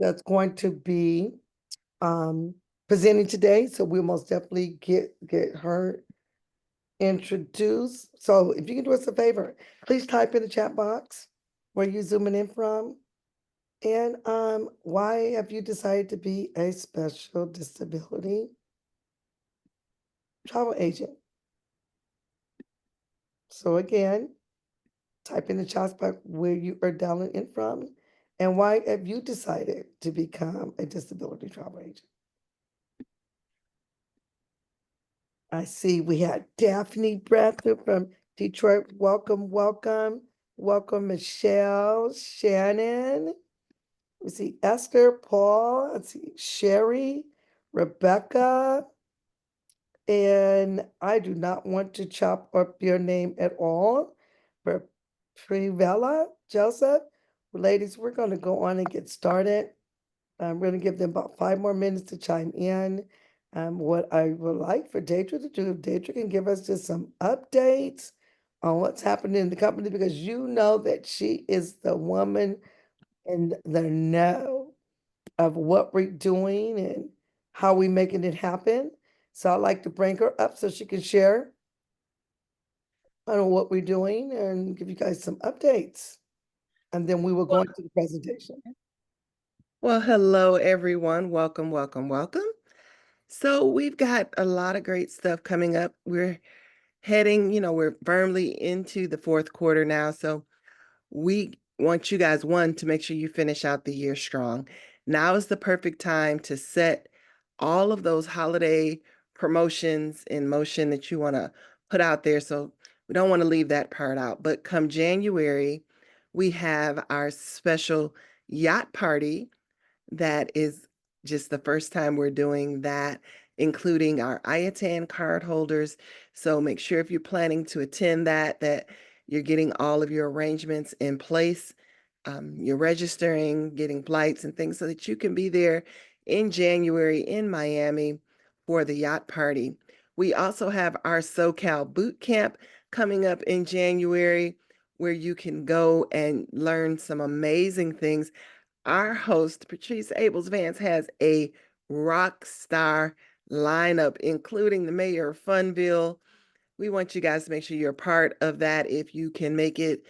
that's going to be presenting today. So we'll most definitely get her introduced. So if you can do us a favor, please type in the chat box where you're zooming in from. And why have you decided to be a special disability travel agent? So again, type in the chat box where you are dialing in from, and why have you decided to become a disability travel agent? I see we had Daphne Bradford from Detroit. Welcome, welcome, welcome, Michelle, Shannon. We see Esther, Paul, let's see, Sherry, Rebecca, and I do not want to chop up your name at all, but Privella, Joseph. Ladies, we're going to go on and get started. I'm going to give them about 5 more minutes to chime in. What I would like for Deidre to do, if Deidre can give us just some updates on what's happening in the company, because you know that she is the woman in the know of what we're doing and how we making it happen. So I'd like to bring her up so she can share on what we're doing and give you guys some updates. And then we will go Well, into the presentation. well, hello everyone. Welcome, welcome, welcome. So we've got a lot of great stuff coming up. We're heading, we're firmly into the fourth quarter now. So we want you guys, one, to make sure you finish out the year strong. Now is the perfect time to set all of those holiday promotions in motion that you want to put out there. So we don't want to leave that part out. But come January, we have our special yacht party that is just the first time we're doing that, including our IATAN card holders. So make sure if you're planning to attend that you're getting all of your arrangements in place. You're registering, getting flights and things so that you can be there in January in Miami for the yacht party. We also have our SoCal boot camp coming up in January where you can go and learn some amazing things. Our host, Patrice Abels Vance, has a rock star lineup, including the mayor of Funville. We want you guys to make sure you're a part of that if you can make it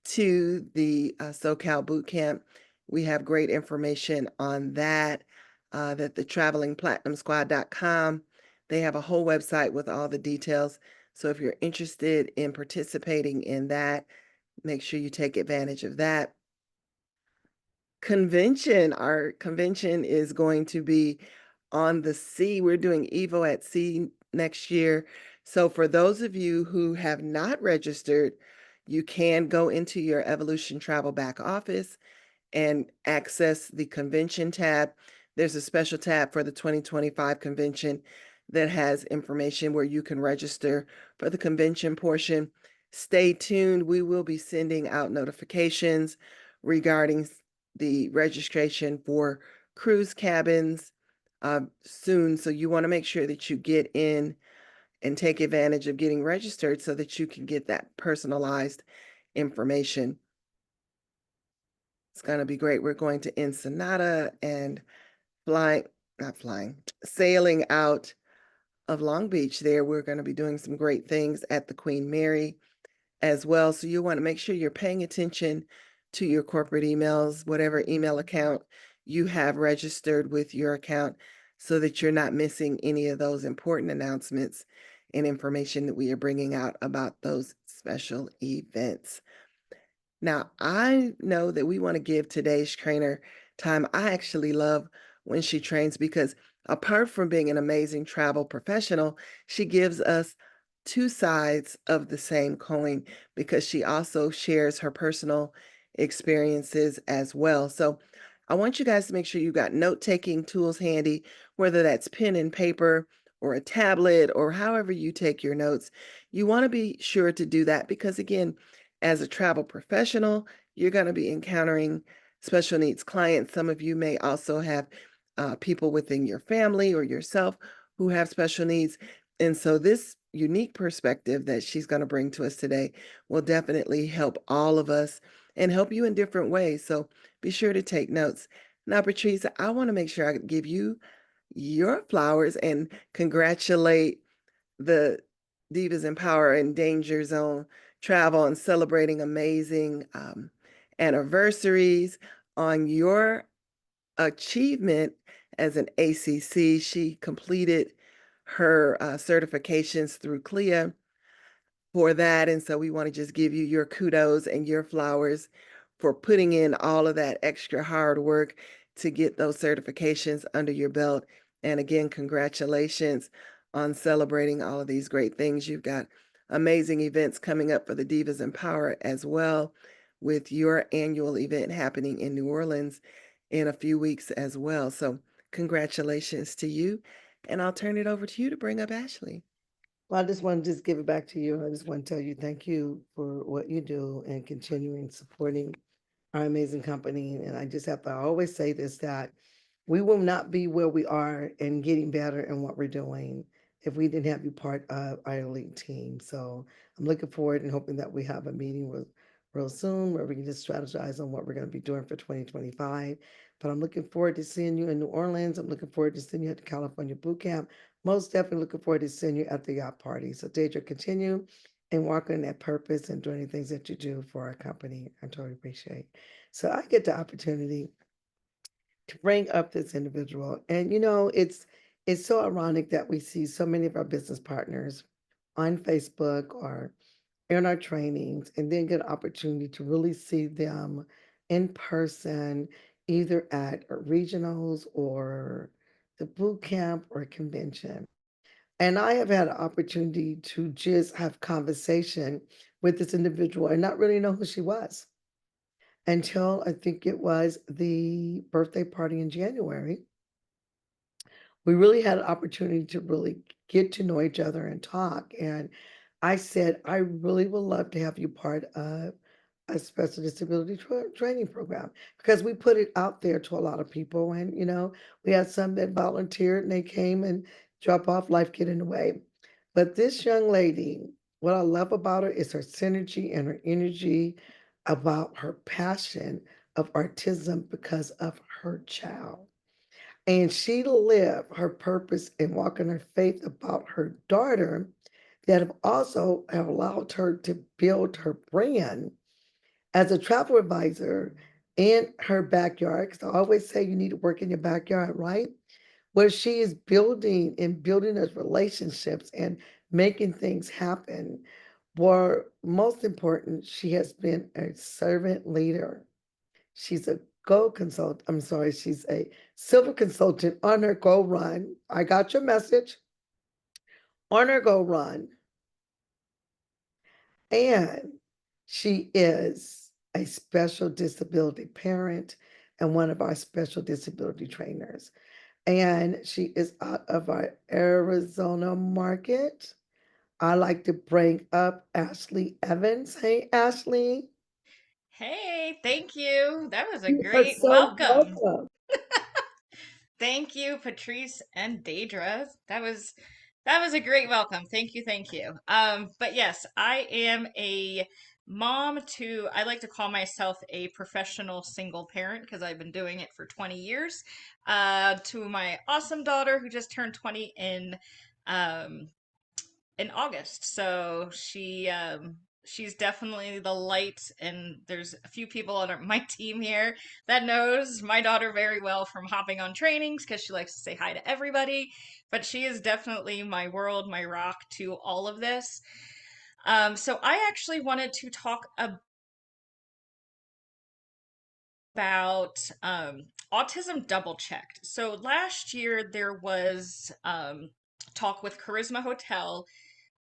to the SoCal Boot Camp. We have great information on that, that the travelingplatinumsquad.com. They have a whole website with all the details. So if you're interested in participating in that, make sure you take advantage of that. Our convention is going to be on the sea. We're doing Evo at Sea next year. So for those of you who have not registered, you can go into your Evolution Travel back office and access the convention tab. There's a special tab for the 2025 convention that has information where you can register for the convention portion. Stay tuned. We will be sending out notifications regarding the registration for cruise cabins soon. So you want to make sure that you get in and take advantage of getting registered so that you can get that personalized information. It's going to be great. We're going to Ensenada and sailing out of Long Beach there. We're going to be doing some great things at the Queen Mary as well. So you want to make sure you're paying attention to your corporate emails, whatever email account you have registered with your account, so that you're not missing any of those important announcements and information that we are bringing out about those special events. Now, I know that we want to give today's trainer time. I actually love when she trains because apart from being an amazing travel professional, she gives us two sides of the same coin because she also shares her personal experiences as well. So I want you guys to make sure you got note-taking tools handy, whether that's pen and paper or a tablet or however you take your notes. You want to be sure to do that because, again, as a travel professional, you're going to be encountering special needs clients. Some of you may also have people within your family or yourself who have special needs. And so this unique perspective that she's going to bring to us today will definitely help all of us and help you in different ways. So be sure to take notes. Now, Patrice, I want to make sure I give you your flowers and congratulate the Divas in Power and Danger Zone travel and celebrating amazing anniversaries on your achievement as an ACC. She completed her certifications through CLIA for that. And so we want to just give you your kudos and your flowers for putting in all of that extra hard work to get those certifications under your belt. And again, congratulations on celebrating all of these great things. You've got amazing events coming up for the Divas in Power as well, with your annual event happening in New Orleans in a few weeks as well. So congratulations to you. And I'll turn it over to you to bring up Ashley. Well, I just want to just give it back to you. I just want to tell you thank you for what you do and continuing supporting our amazing company. And I just have to always say this, that we will not be where we are and getting better in what we're doing if we didn't have you part of our elite team. So I'm looking forward and hoping that we have a meeting real soon where we can just strategize on what we're going to be doing for 2025. But I'm looking forward to seeing you in New Orleans. I'm looking forward to seeing you at the California Boot Camp. Most definitely looking forward to seeing you at the yacht party. So Deidre, continue and walk in that purpose and doing the things that you do for our company. I totally appreciate. So I get the opportunity to bring up this individual. And it's so ironic that we see so many of our business partners on Facebook or in our trainings and then get an opportunity to really see them in person, either at regionals or the boot camp or convention. And I have had an opportunity to just have conversation with this individual and not really know who she was until I think it was the birthday party in January. We really had an opportunity to really get to know each other and talk. And I said, I really would love to have you part of a special disability training program because we put it out there to a lot of people. And, we had some that volunteered and they came and drop off, life get in the way. But this young lady, what I love about her is her synergy and her energy about her passion of autism because of her child. And she lived her purpose and walk in her faith about her daughter that have also have allowed her to build her brand as a travel advisor in her backyard. Because I always say you need to work in your backyard, right? Where she is building those relationships and making things happen. Where most important, she has been a servant leader. She's a she's a silver consultant on her Go Run. I got your message. On her Go Run. And she is a special disability parent and one of our special disability trainers. And she is out of our Arizona market. I like to bring up Ashley Evans. Hey, Ashley. Hey, thank you. That was a You are great so welcome. welcome. Thank you, Patrice and Daedra. That was a great welcome. Thank you, thank you. But yes, I am a mom to I like to call myself a professional single parent because I've been doing it for 20 years. To my awesome daughter who just turned 20 um in August. So she's definitely the light, and there's a few people on my team here that knows my daughter very well from hopping on trainings because she likes to say hi to everybody. But she is definitely my world, my rock to all of this. So I actually wanted to talk about autism double checked. So last year there was talk with Charisma Hotel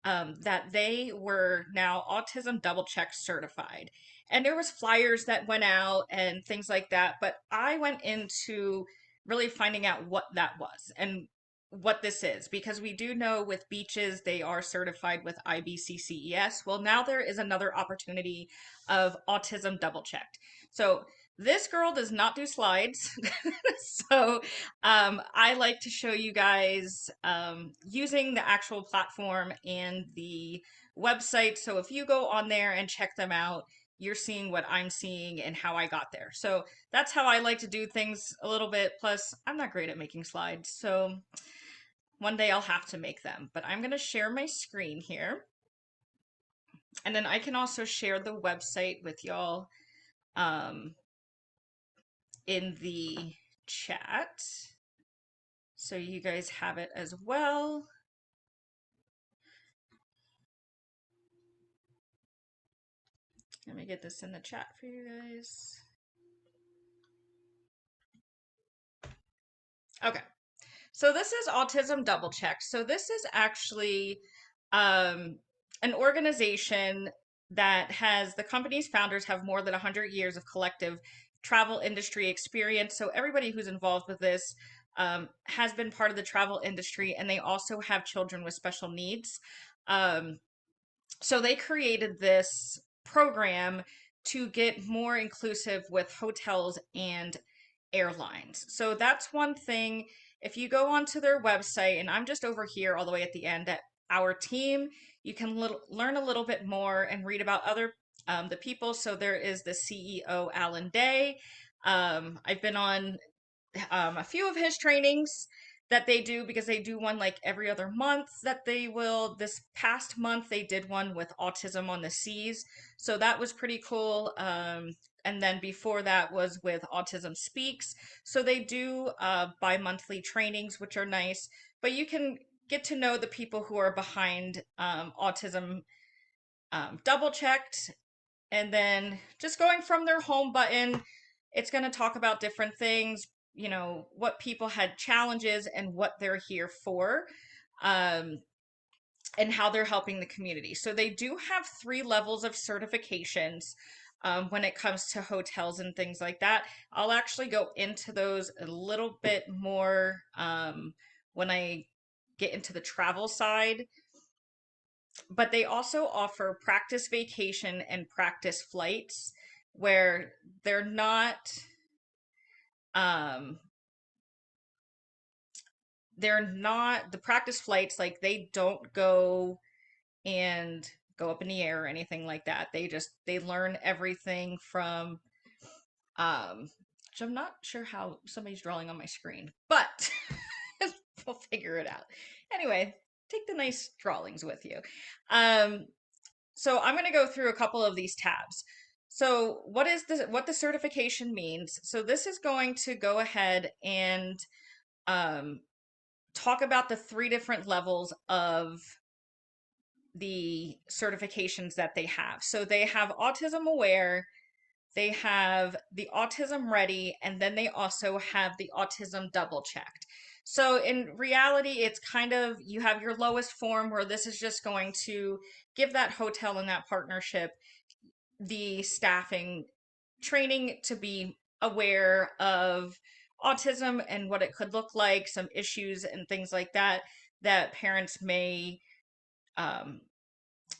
that they were now autism double check certified, and there was flyers that went out and things like that, but I went into really finding out what that was and what this is, because we do know with beaches they are certified with IBCCES. Well, now there is another opportunity of autism double checked. So this girl does not do slides. So I like to show you guys using the actual platform and the website. So if you go on there and check them out, you're seeing what I'm seeing and how I got there. So that's how I like to do things a little bit. Plus, I'm not great at making slides, so one day I'll have to make them. But I'm going to share my screen here. And then I can also share the website with y'all in the chat. So you guys have it as well. Let me get this in the chat for you guys. Okay. So this is Autism Double Check. So this is actually an organization that has the company's founders have more than 100 years of collective travel industry experience. So everybody who's involved with this has been part of the travel industry, and they also have children with special needs. Um, so they created this program to get more inclusive with hotels and airlines. So that's one thing. If you go onto their website, and I'm just over here all the way at the end at our team, you can learn a little bit more and read about other the people. So there is the CEO, Alan Day. I've been on a few of his trainings that they do, because they do one like every other month. That they will, this past month they did one with autism on the seas, so that was pretty cool. And then before that was with Autism Speaks. So they do bi-monthly trainings, which are nice, but you can get to know the people who are behind Autism Double Checked. And then just going from their home button, it's going to talk about different things, you know, what people had challenges and what they're here for, um, and how they're helping the community. So they do have 3 levels of certifications when it comes to hotels and things like that. I'll actually go into those a little bit more when I get into the travel side. But they also offer practice vacation and practice flights, where they're not um the practice flights, like they don't go and go up in the air or anything like that. They learn everything from which I'm not sure how somebody's drawing on my screen, but we'll figure it out. Anyway, take the nice drawings with you. um So I'm going to go through a couple of these tabs. So what the certification means. So this is going to go ahead and um, talk about the 3 different levels of the certifications that they have. So they have Autism Aware, they have the Autism Ready, and then they also have the Autism Double Checked. So in reality, it's kind of, you have your lowest form, where this is just going to give that hotel and that partnership the staffing training to be aware of autism and what it could look like, some issues and things like that that parents um,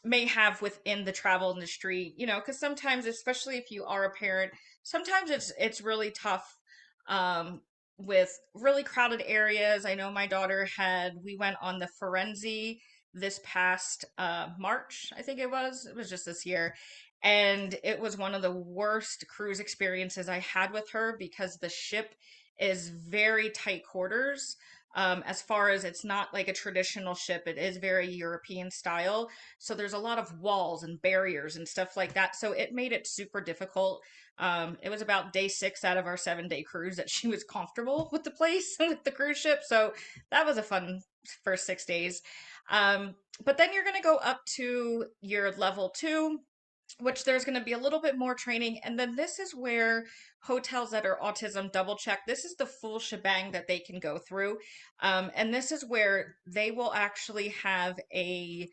may have within the travel industry, you know, because sometimes, especially if you are a parent, sometimes it's really tough um, with really crowded areas. I know my daughter we went on the Firenze this past March, I think it was just this year. And it was one of the worst cruise experiences I had with her, because the ship is very tight quarters. As far as, it's not like a traditional ship, it is very European style. So there's a lot of walls and barriers and stuff like that. So it made it super difficult. It was about day 6 out of our 7-day cruise that she was comfortable with the place, with the cruise ship. So that was a fun first 6 days. But then you're going to go up to your level 2, which there's going to be a little bit more training. And then this is where hotels that are autism double check, this is the full shebang that they can go through. And this is where they will actually have a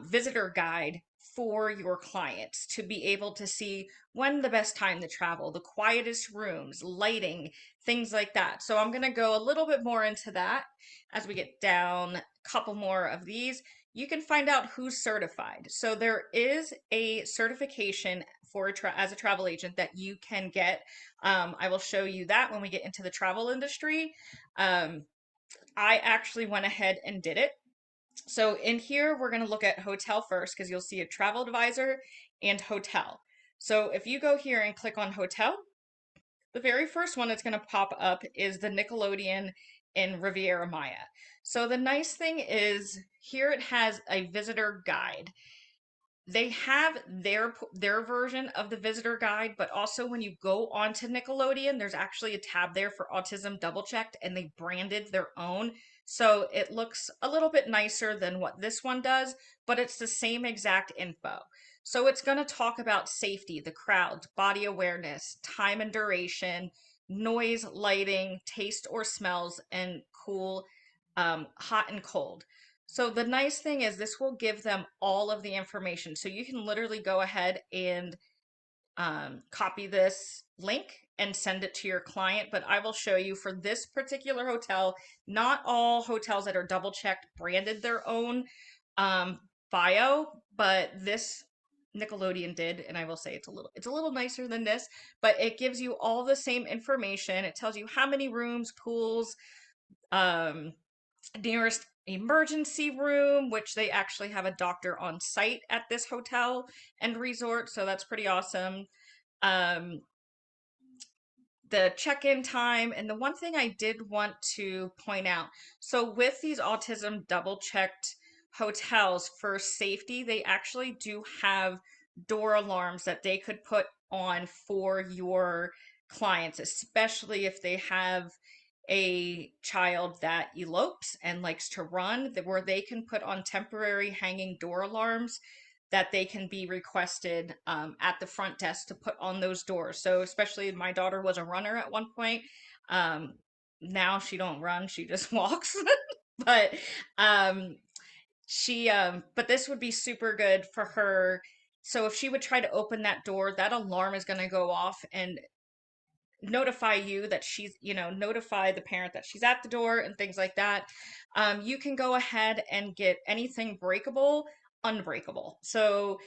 visitor guide for your clients to be able to see when the best time to travel, the quietest rooms, lighting, things like that. So I'm going to go a little bit more into that as we get down a couple more of these. You can find out who's certified. So there is a certification for as a travel agent that you can get. I will show you that when we get into the travel industry. I actually went ahead and did it. So in here, we're going to look at hotel first, because you'll see a travel advisor and hotel. So if you go here and click on hotel, the very first one that's going to pop up is the Nickelodeon in Riviera Maya. So the nice thing is here it has a visitor guide. They have their version of the visitor guide, but also when you go onto Nickelodeon, there's actually a tab there for Autism Double Checked, and they branded their own. So it looks a little bit nicer than what this one does, but it's the same exact info. So it's going to talk about safety, the crowds, body awareness, time and duration, noise, lighting, taste or smells, and cool, hot and cold. So the nice thing is this will give them all of the information. So you can literally go ahead and copy this link and send it to your client. But I will show you for this particular hotel, not all hotels that are double checked branded their own um, bio, but this Nickelodeon did, and I will say it's a little nicer than this, but it gives you all the same information. It tells you how many rooms, pools, um, nearest emergency room, which they actually have a doctor on site at this hotel and resort, so that's pretty awesome. Um, the check-in time, and the one thing I did want to point out, so with these autism double-checked hotels for safety, they actually do have door alarms that they could put on for your clients, especially if they have a child that elopes and likes to run, where they can put on temporary hanging door alarms that they can be requested at the front desk to put on those doors. So especially my daughter was a runner at one point. Um, Now she don't run, she just walks. But um, but this would be super good for her. So if she would try to open that door, that alarm is going to go off and notify you that she's, notify the parent that she's at the door and things like that. You can go ahead and get anything breakable, unbreakable. So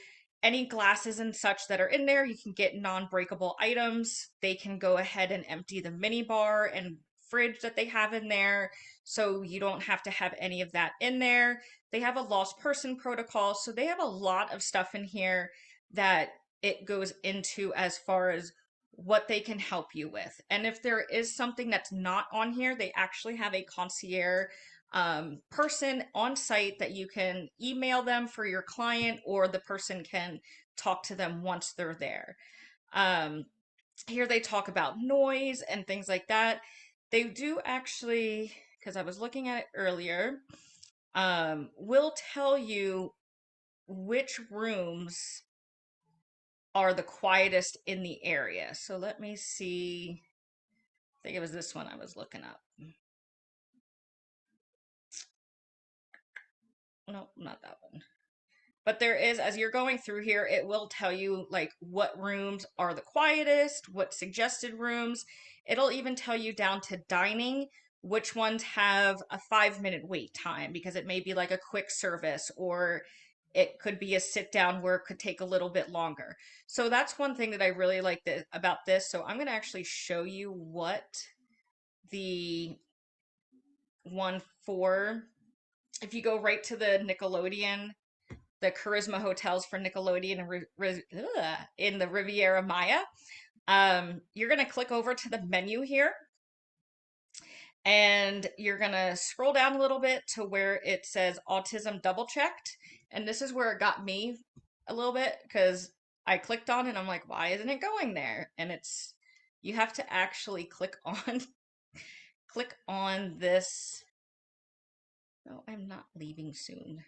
any glasses and such that are in there, you can get non-breakable items. They can go ahead and empty the mini bar and fridge that they have in there. So you don't have to have any of that in there. They have a lost person protocol. So they have a lot of stuff in here that it goes into as far as what they can help you with. And if there is something that's not on here, they actually have a concierge person on site that you can email them for your client, or the person can talk to them once they're there. Um, Here they talk about noise and things like that. They do actually, because I was looking at it earlier, will tell you which rooms are the quietest in the area. So let me see. I think it was this one I was looking up. No, not that one. But there is, as you're going through here, it will tell you like what rooms are the quietest, what suggested rooms. It'll even tell you down to dining which ones have a 5 minute wait time, because it may be like a quick service, or it could be a sit down where it could take a little bit longer. So that's one thing that I really like about this. So I'm going to actually show you what the one for, if you go right to the Nickelodeon, the Charisma hotels for Nickelodeon in the Riviera Maya, you're going to click over to the menu here, and you're going to scroll down a little bit to where it says autism double checked. And this is where it got me a little bit, because I clicked on it and I'm like, why isn't it going there? And you have to actually click on click on this. No, I'm not leaving soon.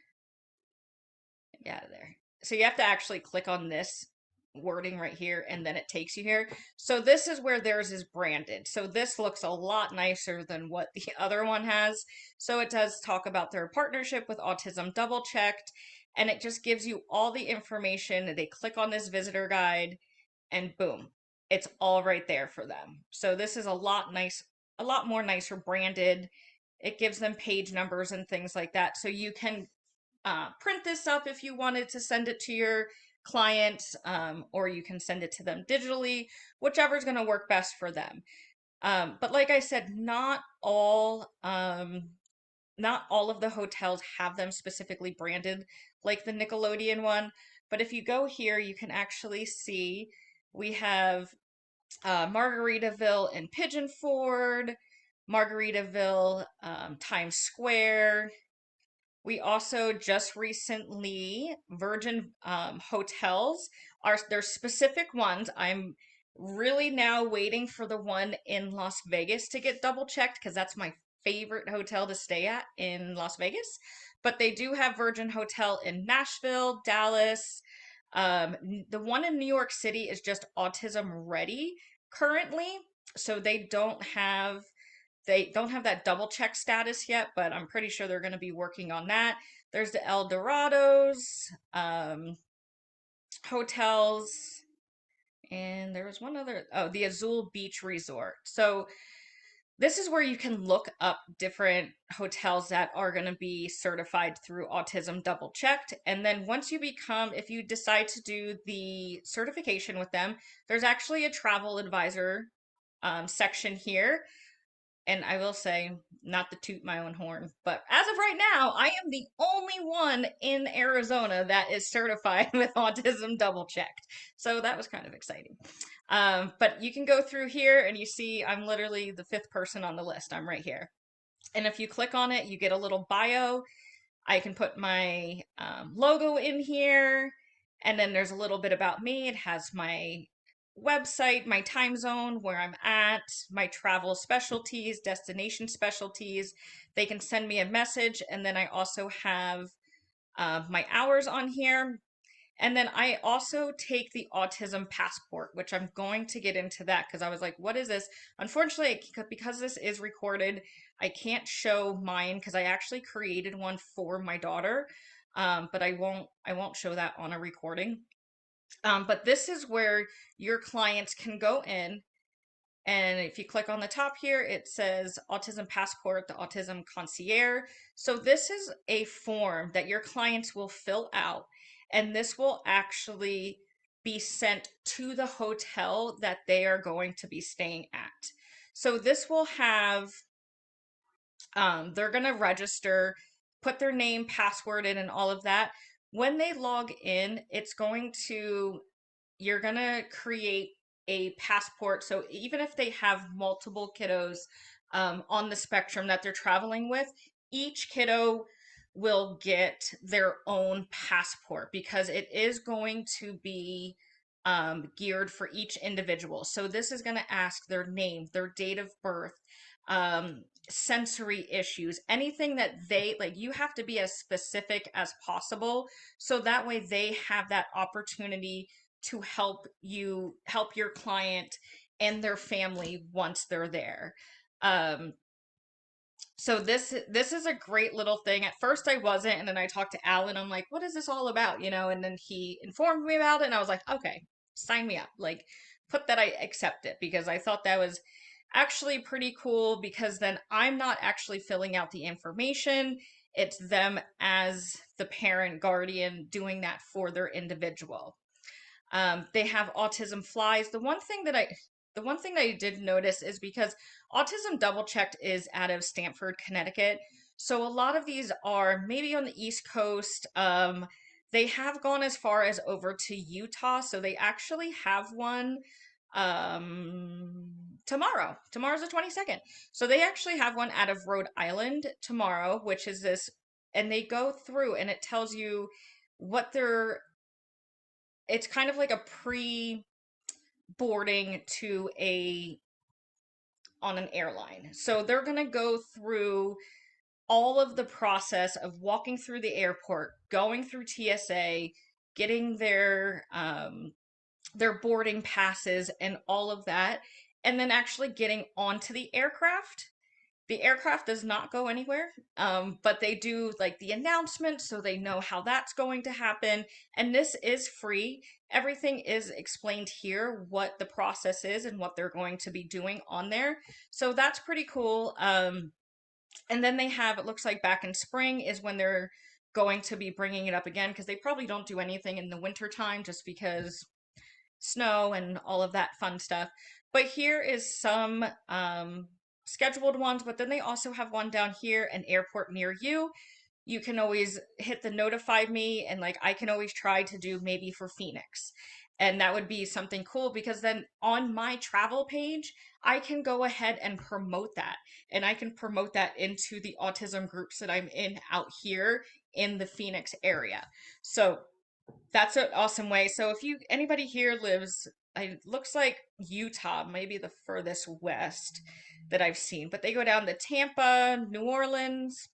Get out of there. So you have to actually click on this wording right here, and then it takes you here. So this is where theirs is branded. So this looks a lot nicer than what the other one has. So it does talk about their partnership with Autism Double Checked, and it just gives you all the information. They click on this visitor guide, and boom, it's all right there for them. So this is a lot more nicer branded. It gives them page numbers and things like that. So you can print this up if you wanted to send it to your clients, or you can send it to them digitally, whichever is going to work best for them. But like I said, not all of the hotels have them specifically branded like the Nickelodeon one. But if you go here, you can actually see We have Margaritaville and Pigeon Forge, Margaritaville, Times Square. We also just recently Virgin hotels are there's specific ones. I'm really now waiting for the one in Las Vegas to get double checked because that's my favorite hotel to stay at in Las Vegas. But they do have Virgin Hotel in Nashville, Dallas. The one in New York City is just autism ready currently, so they don't have that double check status yet, but I'm pretty sure they're going to be working on that. There's the El Dorados hotels, and there was one other, oh, the Azul Beach Resort. So this is where you can look up different hotels that are going to be certified through autism double checked. And then once you become, if you decide to do the certification with them, there's actually a travel advisor section here. And I will say, not to toot my own horn, but as of right now, I am the only one in Arizona that is certified with autism double checked. So that was kind of exciting. But you can go through here and you see I'm literally the fifth person on the list. I'm right here. And if you click on it, you get a little bio. I can put my logo in here. And then there's a little bit about me. It has my website, my time zone, where I'm at, my travel specialties, destination specialties. They can send me a message. And then I also have my hours on here. And then I also take the autism passport, which I'm going to get into that because I was like, what is this? Unfortunately, because this is recorded, I can't show mine because I actually created one for my daughter. But I won't show that on a recording. But this is where your clients can go in, and if you click on the top here, it says Autism Passport, the Autism Concierge. So this is a form that your clients will fill out, and this will actually be sent to the hotel that they are going to be staying at. So this will have, they're going to register, put their name, password in, and all of that. When they log in, you're going to create a passport. So even if they have multiple kiddos on the spectrum that they're traveling with, each kiddo will get their own passport because it is going to be geared for each individual. So this is going to ask their name, their date of birth, um, sensory issues, anything that they like. You have to be as specific as possible so that way they have that opportunity to help your client and their family once they're there. Um, so this is a great little thing. At first I wasn't, and then I talked to Alan. I'm like, what is this all about? And then he informed me about it, and I was like, okay, sign me up. Like, put that I accept it because I thought that was actually pretty cool because then I'm not actually filling out the information. It's them as the parent guardian doing that for their individual. They have autism flies. The one thing that I did notice is because autism double checked is out of Stamford, Connecticut. So a lot of these are maybe on the East Coast. They have gone as far as over to Utah. So they actually have one tomorrow. Tomorrow's the 22nd. So they actually have one out of Rhode Island tomorrow, which is this, and they go through and it tells you what their it's kind of like a pre-boarding to a on an airline. So they're going to go through all of the process of walking through the airport, going through TSA, getting their boarding passes and all of that, and then actually getting onto the aircraft. The aircraft does not go anywhere, but they do like the announcement so they know how that's going to happen. And this is free. Everything is explained here, what the process is and what they're going to be doing on there. So that's pretty cool. And then they have, it looks like back in spring is when they're going to be bringing it up again because they probably don't do anything in the winter time just because snow and all of that fun stuff. But here is some scheduled ones, but then they also have one down here, an airport near you. You can always hit the notify me, and like I can always try to do maybe for Phoenix. And that would be something cool because then on my travel page, I can go ahead and promote that. And I can promote that into the autism groups that I'm in out here in the Phoenix area. So that's an awesome way. So if you anybody here lives, it looks like Utah, maybe the furthest west that I've seen, but they go down to Tampa, New Orleans,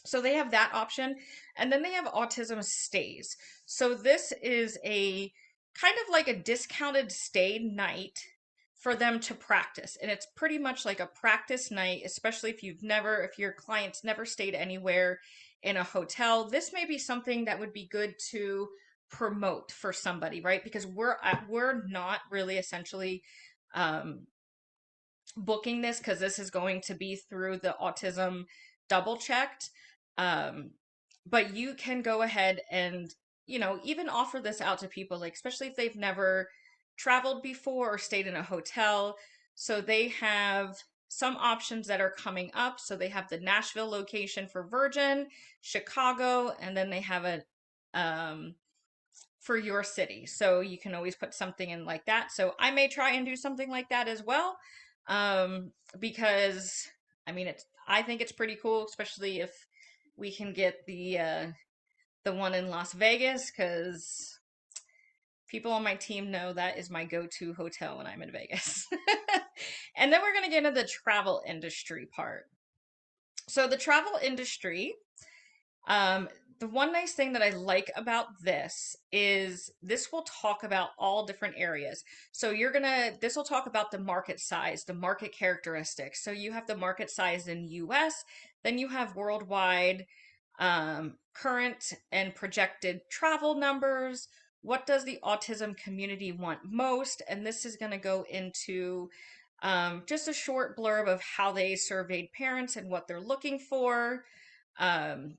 so they have that option. And then they have autism stays. So this is a kind of like a discounted stay night for them to practice. And it's pretty much like a practice night, especially if your clients never stayed anywhere in a hotel. This may be something that would be good to promote for somebody, right? Because we're not really essentially um booking this because this is going to be through the autism double checked. Um, but you can go ahead and, even offer this out to people, like, especially if they've never traveled before or stayed in a hotel. So they have some options that are coming up. So they have the Nashville location for Virgin, Chicago, and then they have a um, for your city. So you can always put something in like that. So I may try and do something like that as well. Because I think it's pretty cool, especially if we can get the one in Las Vegas, because people on my team know that is my go-to hotel when I'm in Vegas. And then we're going to get into the travel industry part. So the travel industry, um, the one nice thing that I like about this is this will talk about all different areas. So this will talk about the market size, the market characteristics. So you have the market size in US, then you have worldwide, current and projected travel numbers. What does the autism community want most? And this is going to go into just a short blurb of how they surveyed parents and what they're looking for. Um,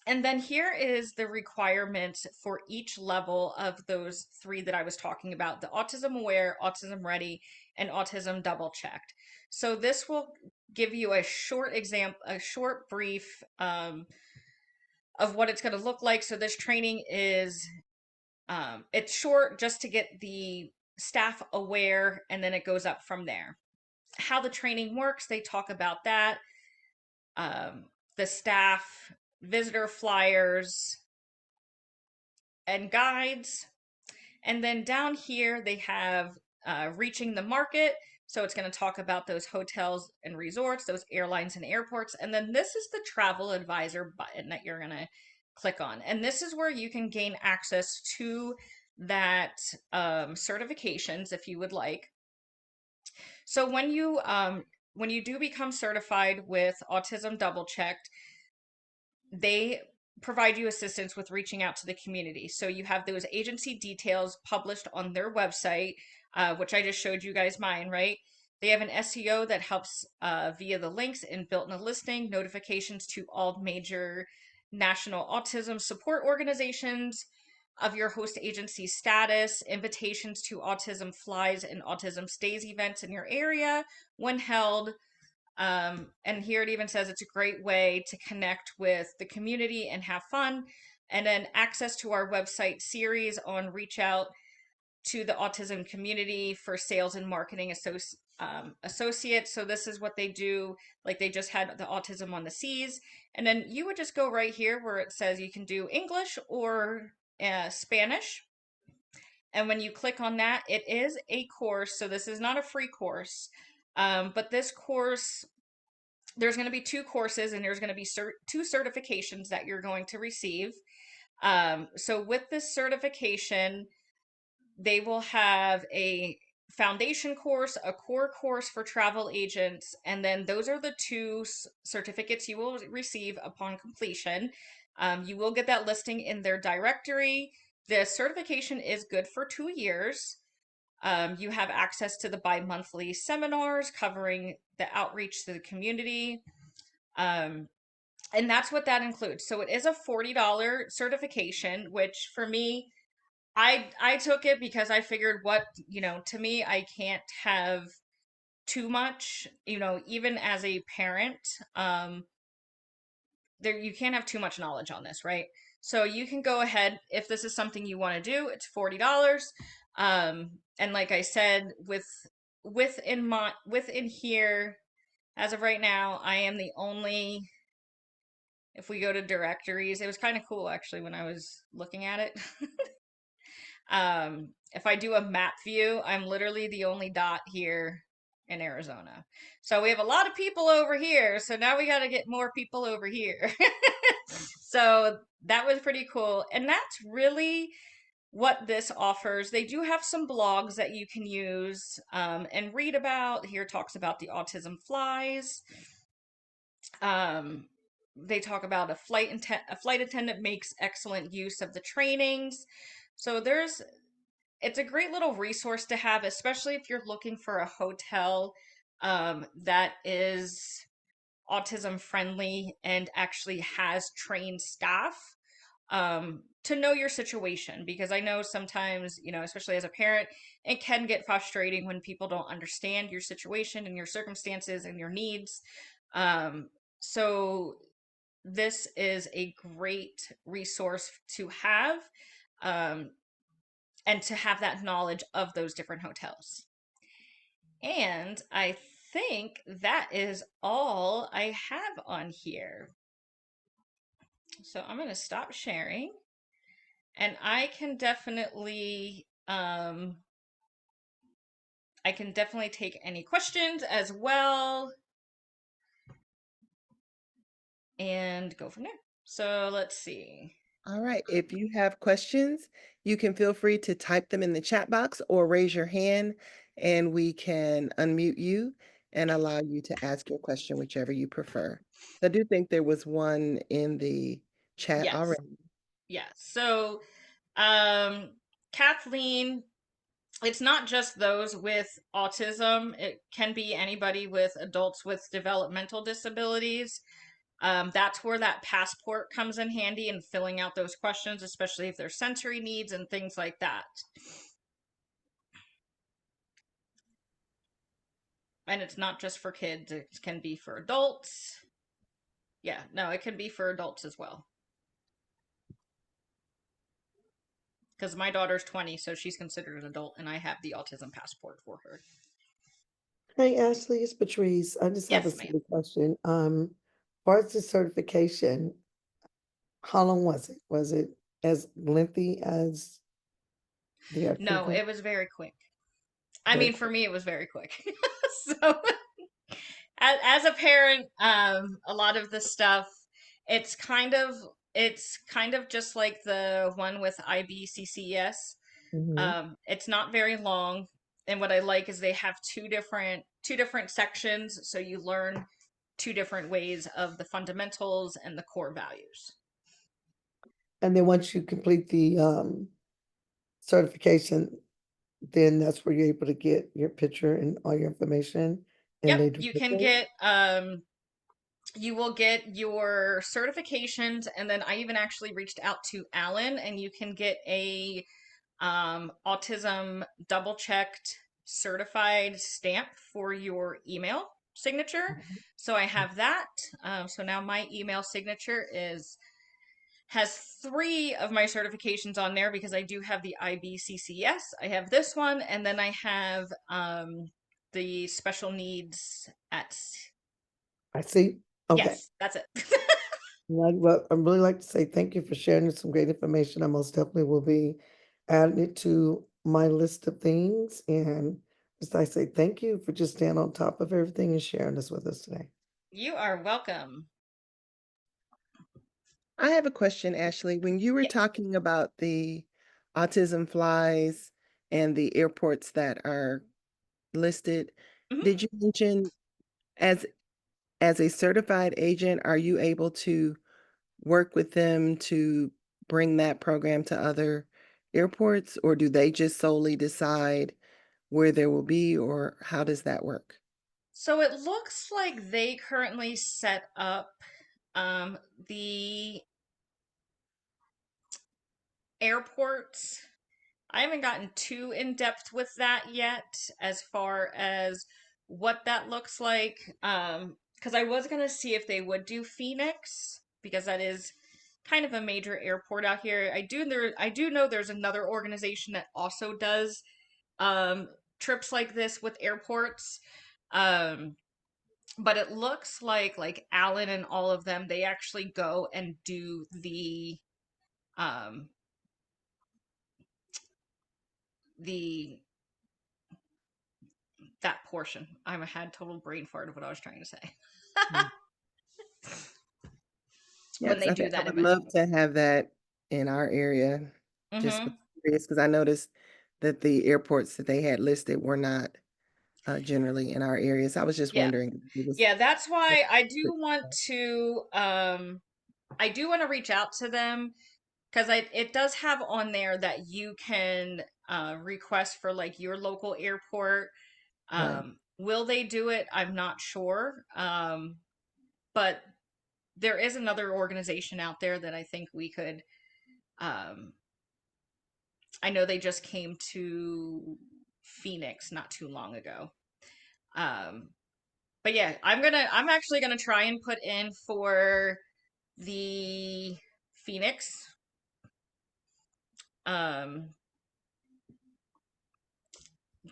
and then here is the requirements for each level of those three that I was talking about: the autism aware, autism ready, and autism double checked. So this will give you a short example, a short brief of what it's going to look like. So this training is it's short just to get the staff aware, and then it goes up from there. How the training works, they talk about that. Um, the staff, visitor flyers, and guides. And then down here, they have reaching the market. So it's going to talk about those hotels and resorts, those airlines and airports. And then this is the travel advisor button that you're going to click on. And this is where you can gain access to that certifications if you would like. So when you do become certified with Autism Double Checked, they provide you assistance with reaching out to the community. So you have those agency details published on their website, which I just showed you guys mine, right? They have an SEO that helps via the links and built in a listing, notifications to all major national autism support organizations of your host agency status, invitations to autism flies and autism stays events in your area when held, and here it even says it's a great way to connect with the community and have fun. And then access to our website series on reach out to the autism community for sales and marketing associates. So this is what they do. Like they just had the autism on the seas. And then you would just go right here where it says you can do English or Spanish. And when you click on that, it is a course. So this is not a free course. But this course, there's going to be two courses and there's going to be two certifications that you're going to receive. So with this certification, they will have a foundation course, a core course for travel agents, and then those are the two certificates you will receive upon completion. You will get that listing in their directory. The certification is good for 2 years. You have access to the bi-monthly seminars covering the outreach to the community. Um, and that's what that includes. So it is a $40 certification, which for me, I took it because I figured to me, I can't have too much, even as a parent, there you can't have too much knowledge on this, right? So you can go ahead if this is something you want to do. It's $40. And like I said, within here, as of right now, I am the only. If we go to directories, it was kind of cool actually when I was looking at it. If I do a map view, I'm literally the only dot here in Arizona. So we have a lot of people over here. So now we got to get more people over here. So that was pretty cool. And that's really what this offers. They do have some blogs that you can use and read about. Here talks about the autism flies. Um, they talk about a flight attendant makes excellent use of the trainings. So it's a great little resource to have, especially if you're looking for a hotel that is autism friendly and actually has trained staff to know your situation. Because I know sometimes, especially as a parent, it can get frustrating when people don't understand your situation and your circumstances and your needs. Um, so this is a great resource to have. Um, and to have that knowledge of those different hotels. And I think that is all I have on here. So I'm going to stop sharing and I can definitely take any questions as well and go from there. So let's see. All right. If you have questions, you can feel free to type them in the chat box or raise your hand and we can unmute you and allow you to ask your question, whichever you prefer. I do think there was one in the chat Yes. already. Yes. So um Kathleen, it's not just those with autism. It can be anybody with adults with developmental disabilities. That's where that passport comes in handy in filling out those questions, especially if there's sensory needs and things like that. And it's not just for kids, it can be for adults. Yeah, no, it can be for adults as well. Because my daughter's 20, so she's considered an adult, and I have the autism passport for her. Hey, Ashley, it's Patrice. I just have a Yes, ma'am. silly question. Far as the certification, how long was it? Was it as lengthy as the actual No, thing? it was very quick. I Very mean, for quick. me, it was very quick. So, as a parent, a lot of the stuff, it's kind of it's kind of just like the one with IBCCS. Hmm. It's not very long, and what I like is they have two different sections, so you learn two different ways of the fundamentals and the core values. And then once you complete the certification, then that's where you're able to get your picture and all your information, and Yep, they do you it. can get you will get your certifications, and then I even actually reached out to Alan, and you can get a autism double checked certified stamp for your email signature. So I have that. So now my email signature is has three of my certifications on there because I do have the IBCCS. I have this one, and then I have the special needs at. I see. Okay. Yes, that's it. Well, I'd really like to say thank you for sharing some great information. I most definitely will be adding it to my list of things. And as I say, thank you for just staying on top of everything and sharing this with us today. You are welcome. I have a question, Ashley. When you were Yeah. talking about the autism flies and the airports that are listed, Mhm. did you mention as as a certified agent, are you able to work with them to bring that program to other airports, or do they just solely decide where there will be, or how does that work? So it looks like they currently set up the airports. I haven't gotten too in depth with that yet as far as what that looks like. Because I was gonna see if they would do Phoenix because that is kind of a major airport out here. I do know there's another organization that also does um trips like this with airports. Um but it looks like Alan and all of them, they actually go and do um the that portion. I had total brain fart of what I was trying to say. Mm. Yeah, When 'cause they do I that would event. love to have that in our area. Just Mm-hmm. curious, because I noticed that the airports that they had listed were not generally in our areas. I was just Yeah. wondering if it was. Yeah, that's why I do want to reach out to them because it does have on there that you can request for like your local airport. Right. Will they do it? I'm not sure. But there is another organization out there that I think we could. Um, I know they just came to Phoenix not too long ago. Um, but yeah, I'm actually gonna try and put in for the Phoenix. Um,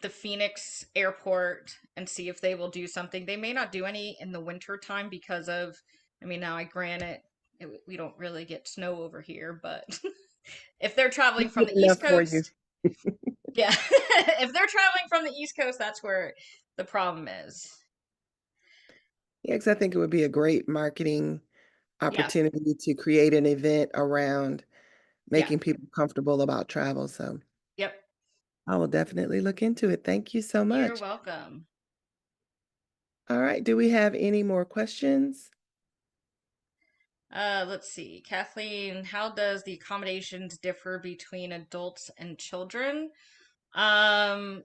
the Phoenix airport and see if they will do something. They may not do any in the winter time because of, I mean, now I grant we don't really get snow over here, but if they're traveling from Good the enough East for you. Coast, yeah, if they're traveling from the East Coast, that's where the problem is. Yeah, because I think it would be a great marketing Yeah, opportunity to create an event around yeah, making people comfortable about travel. So yep. I will definitely look into it. Thank you so You're much. welcome. All right. Do we have any more questions? Let's see. Kathleen, how does the accommodations differ between adults and children? Um,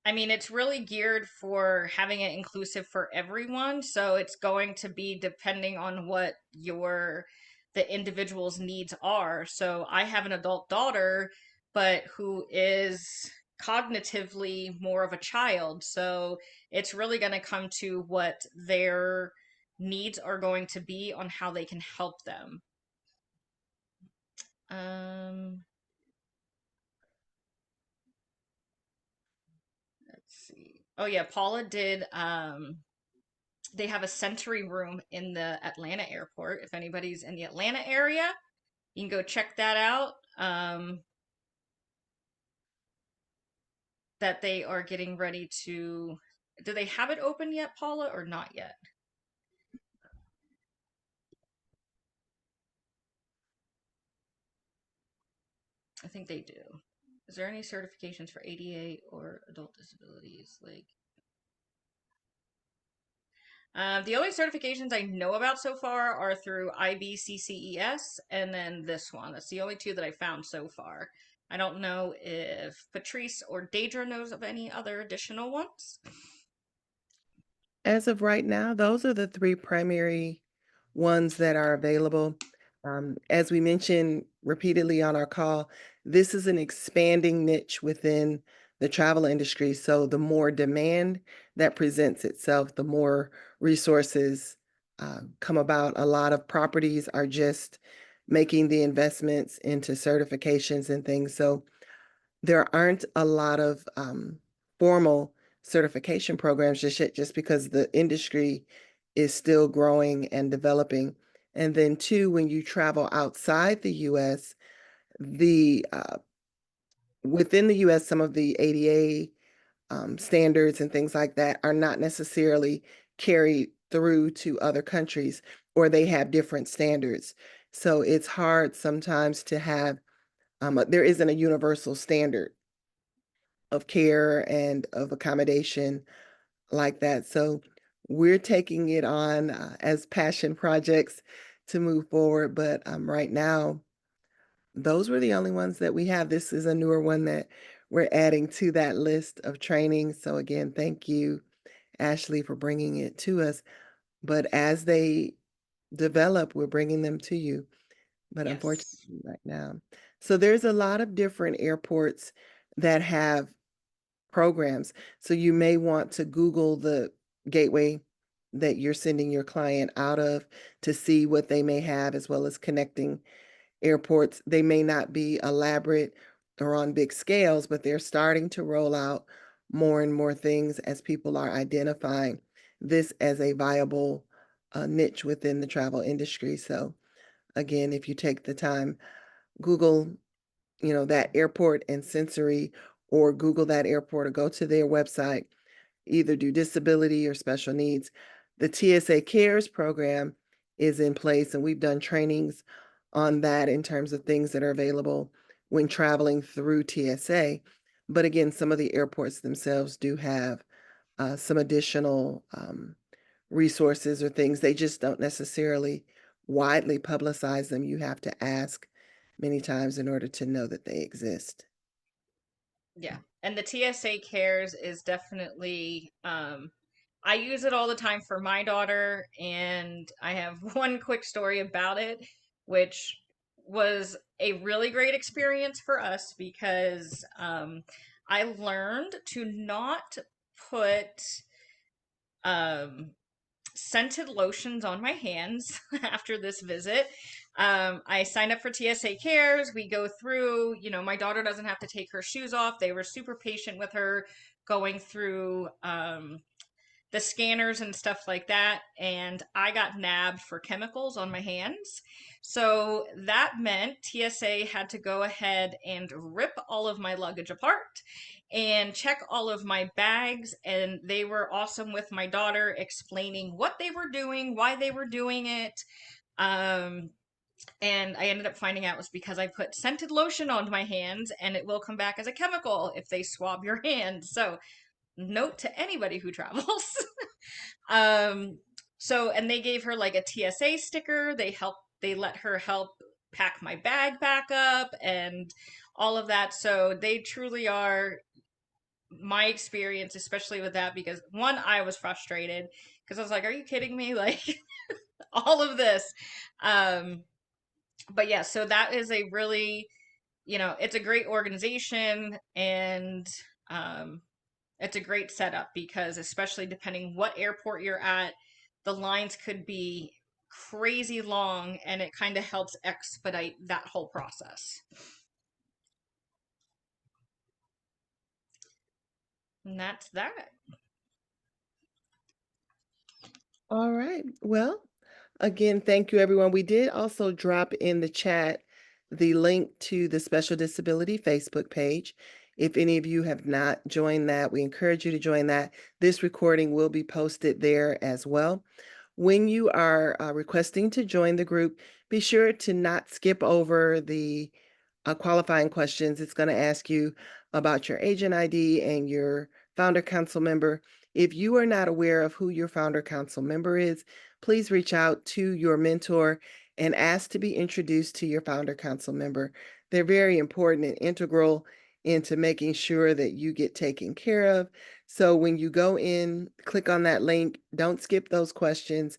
I mean, it's really geared for having it inclusive for everyone. So it's going to be depending on what the individual's needs are. So I have an adult daughter, but who is cognitively more of a child. So it's really going to come to what their needs are going to be on how they can help them. Um, let's see. Oh yeah, Paula did they have a sensory room in the Atlanta airport. If anybody's in the Atlanta area, you can go check that out. That they are getting ready to. Do they have it open yet, Paula, or not yet? I think they do. Is there any certifications for ADA or adult disabilities? Like, the only certifications I know about so far are through IBCCES and then this one. That's the only two that I found so far. I don't know if Patrice or Daedra knows of any other additional ones. As of right now, those are the three primary ones that are available. As we mentioned repeatedly on our call, this is an expanding niche within the travel industry. So the more demand that presents itself, the more resources come about. A lot of properties are just making the investments into certifications and things. So there aren't a lot of formal certification programs just yet, just because the industry is still growing and developing. And then two, when you travel outside the US, the within the US, some of the ADA standards and things like that are not necessarily carried through to other countries, or they have different standards. So it's hard sometimes to have, there isn't a universal standard of care and of accommodation like that. So we're taking it on as passion projects to move forward. But right now, those were the only ones that we have. This is a newer one that we're adding to that list of training. So again, thank you, Ashley, for bringing it to us. But as they develop, we're bringing them to you. But Yes. unfortunately, right now. So there's a lot of different airports that have programs. So you may want to Google the Gateway that you're sending your client out of to see what they may have, as well as connecting airports. They may not be elaborate or on big scales, but they're starting to roll out more and more things as people are identifying this as a viable niche within the travel industry. So again, if you take the time, Google, that airport and sensory, or Google that airport, or go to their website, either do disability or special needs. The TSA Cares program is in place, and we've done trainings on that in terms of things that are available when traveling through TSA. But again, some of the airports themselves do have some additional resources or things. They just don't necessarily widely publicize them. You have to ask many times in order to know that they exist. Yeah. And the TSA Cares is definitely I use it all the time for my daughter, and I have one quick story about it, which was a really great experience for us because I learned to not put um scented lotions on my hands after this visit. I signed up for TSA Cares. We go through, my daughter doesn't have to take her shoes off. They were super patient with her going through the scanners and stuff like that. And I got nabbed for chemicals on my hands. So that meant TSA had to go ahead and rip all of my luggage apart and check all of my bags. And they were awesome with my daughter, explaining what they were doing, why they were doing it. Um, and I ended up finding out it was because I put scented lotion on my hands, and it will come back as a chemical if they swab your hands. So, note to anybody who travels. Um, so, and they gave her like a TSA sticker. They let her help pack my bag back up and all of that. So they truly are my experience, especially with that, because one, I was frustrated because I was like, are you kidding me? Like all of this. Um, but yeah, so that is a really, it's a great organization, and um, it's a great setup because, especially depending what airport you're at, the lines could be crazy long, and it kind of helps expedite that whole process. And that's that. All right. Well, again, thank you, everyone. We did also drop in the chat the link to the Special Disability Facebook page. If any of you have not joined that, we encourage you to join that. This recording will be posted there as well. When you are requesting to join the group, be sure to not skip over the qualifying questions. It's going to ask you about your agent ID and your founder council member. If you are not aware of who your founder council member is, please reach out to your mentor and ask to be introduced to your founder council member. They're very important and integral into making sure that you get taken care of. So when you go in, click on that link, don't skip those questions.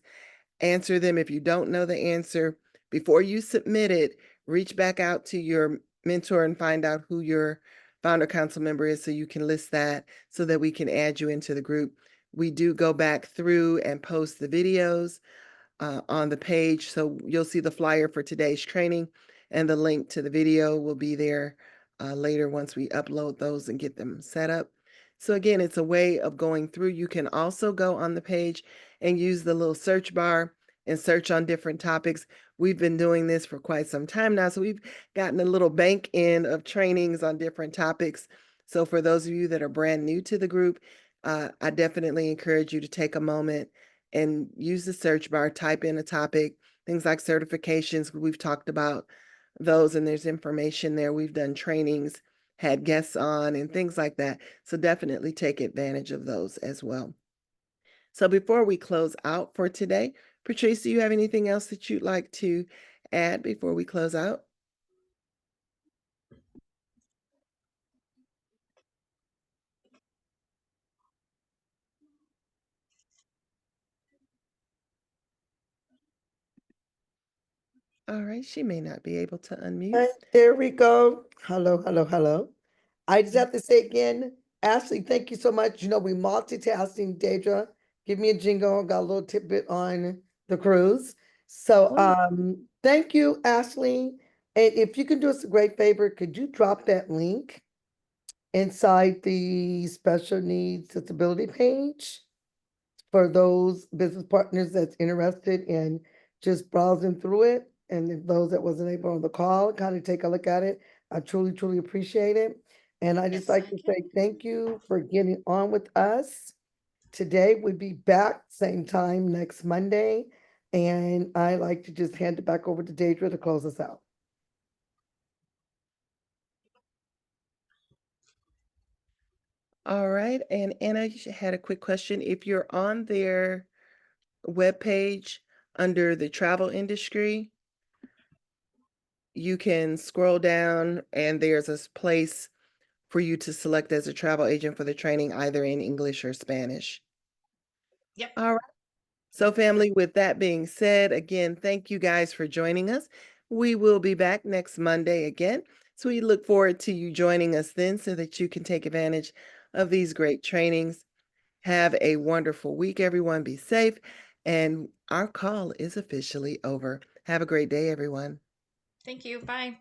Answer them. If you don't know the answer, before you submit it, reach back out to your mentor and find out who your founder council member is so you can list that so that we can add you into the group. We do go back through and post the videos on the page. So you'll see the flyer for today's training, and the link to the video will be there later once we upload those and get them set up. So again, it's a way of going through. You can also go on the page and use the little search bar and search on different topics. We've been doing this for quite some time now, so we've gotten a little bank in of trainings on different topics. So for those of you that are brand new to the group, I definitely encourage you to take a moment and use the search bar, type in a topic, things like certifications. We've talked about those, and there's information there. We've done trainings, had guests on, and things like that. So definitely take advantage of those as well. So before we close out for today, Patrice, do you have anything else that you'd like to add before we close out? All right, she may not be able to unmute. There we go. Hello, hello, hello. I just have to say again, Ashley, thank you so much. We multitasking, Deidre. give me a jingle. Got a little tidbit on the cruise. So Oh, thank you, Ashley. And if you can do us a great favor, could you drop that link inside the special needs disability page for those business partners that's interested in just browsing through it? And if those that wasn't able on the call, kind of take a look at it. I truly, truly appreciate it. And I just Yes, like I to can. say thank you for getting on with us. Today we'll be back same time next Monday. And I like to just hand it back over to Deidre to close us out. all right. And Anna had a quick question. If you're on their webpage under the travel industry, you can scroll down and there's a place for you to select as a travel agent for the training, either in English or Spanish. Yep. All right. So, family, with that being said, again, thank you guys for joining us. We will be back next Monday again. So, we look forward to you joining us then so that you can take advantage of these great trainings. Have a wonderful week, everyone. Be safe. And our call is officially over. Have a great day, everyone. Thank you. Bye.